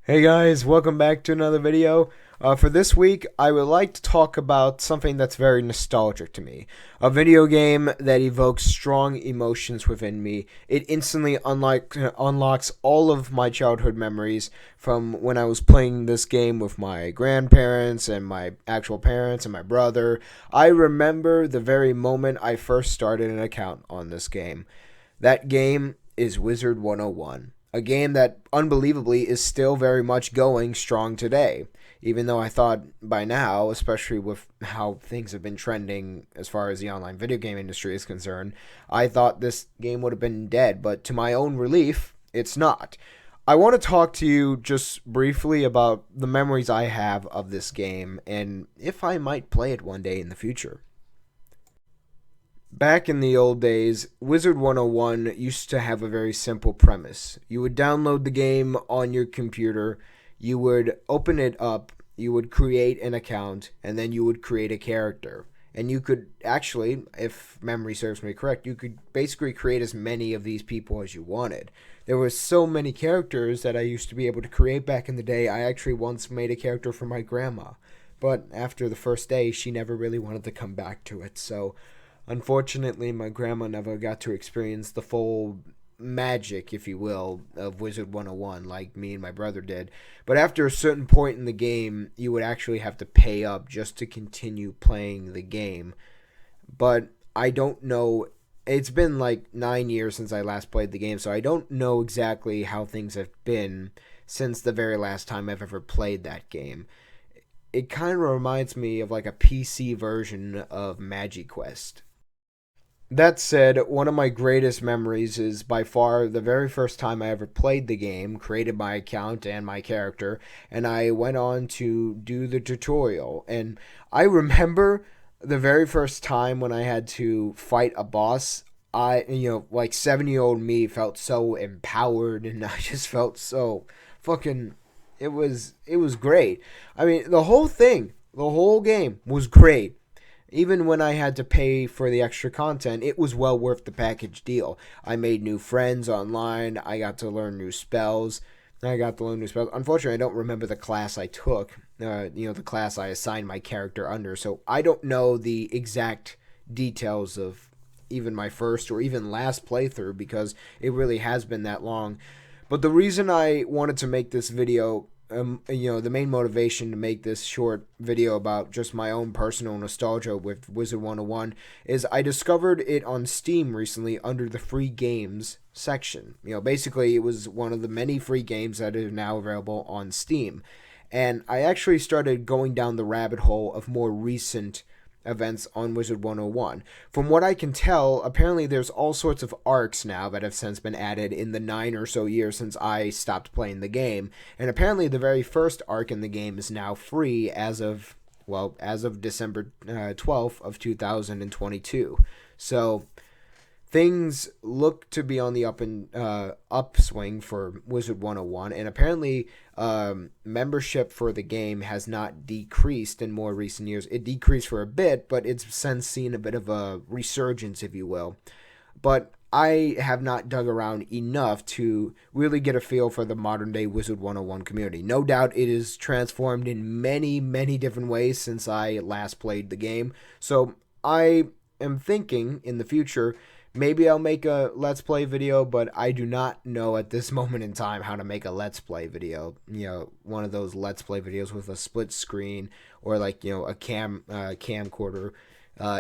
Hey guys, welcome back to another video. For this week, I would like to talk about something that's very nostalgic to me. A video game that evokes strong emotions within me. It instantly unlocks all of my childhood memories from when I was playing this game with my grandparents and my actual parents and my brother. I remember the very moment I first started an account on this game. That game is Wizard101, a game that unbelievably is still very much going strong today. Even though I thought by now, especially with how things have been trending as far as the online video game industry is concerned, I thought this game would have been dead, but to my own relief, it's not. I want to talk to you just briefly about the memories I have of this game and if I might play it one day in the future. Back in the old days, Wizard 101 used to have a very simple premise. You would download the game on your computer, you would open it up, you would create an account, and then you would create a character. And you could actually, if memory serves me correct, you could basically create as many of these people as you wanted. There were so many characters that I used to be able to create back in the day. I actually once made a character for my grandma. But after the first day, she never really wanted to come back to it, so unfortunately, my grandma never got to experience the full magic, if you will, of Wizard 101 like me and my brother did. But after a certain point in the game, you would actually have to pay up just to continue playing the game. But I don't know. It's been like 9 years since I last played the game, so I don't know exactly how things have been since the very last time I've ever played that game. It kind of reminds me of like a PC version of Magic Quest. That said, one of my greatest memories is by far the very first time I ever played the game, created my account and my character, and I went on to do the tutorial. And I remember the very first time when I had to fight a boss. Like 7-year-old me felt so empowered, and I just felt so fucking. It was great. I mean, the whole game was great. Even when I had to pay for the extra content, it was well worth the package deal. I made new friends online. I got to learn new spells. Unfortunately, I don't remember the class I took. The class I assigned my character under. So I don't know the exact details of even my first or even last playthrough because it really has been that long. But the reason I wanted to make this video, the main motivation to make this short video about just my own personal nostalgia with Wizard 101 is I discovered it on Steam recently under the free games section. Basically, it was one of the many free games that are now available on Steam. And I actually started going down the rabbit hole of more recent events on Wizard 101. From what I can tell, apparently there's all sorts of arcs now that have since been added in the 9 or so years since I stopped playing the game. And apparently the very first arc in the game is now free as of December 12th of 2022. So things look to be on the upswing for Wizard 101, and apparently membership for the game has not decreased in more recent years. It decreased for a bit, but it's since seen a bit of a resurgence, if you will. But I have not dug around enough to really get a feel for the modern day Wizard 101 community. No doubt it is transformed in many, many different ways since I last played the game. So I am thinking in the future maybe I'll make a Let's Play video, but I do not know at this moment in time how to make a Let's Play video. One of those Let's Play videos with a split screen or like, a camcorder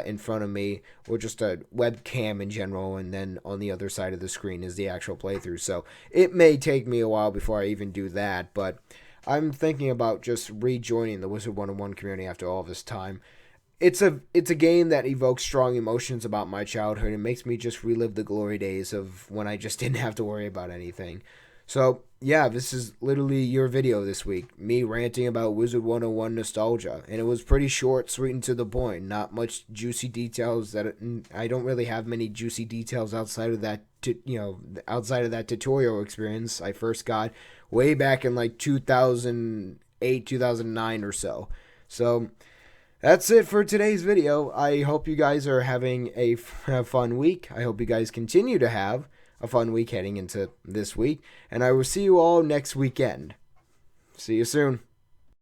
in front of me or just a webcam in general, and then on the other side of the screen is the actual playthrough. So it may take me a while before I even do that, but I'm thinking about just rejoining the Wizard 101 community after all this time. It's a game that evokes strong emotions about my childhood and makes me just relive the glory days of when I just didn't have to worry about anything. So, yeah, this is literally your video this week. Me ranting about Wizard 101 nostalgia. And it was pretty short, sweet, and to the point. Not much juicy details. I don't really have many juicy details outside of that tutorial experience I first got way back in like 2008, 2009 or so. So, that's it for today's video. I hope you guys are having a fun week. I hope you guys continue to have a fun week heading into this week. And I will see you all next weekend. See you soon.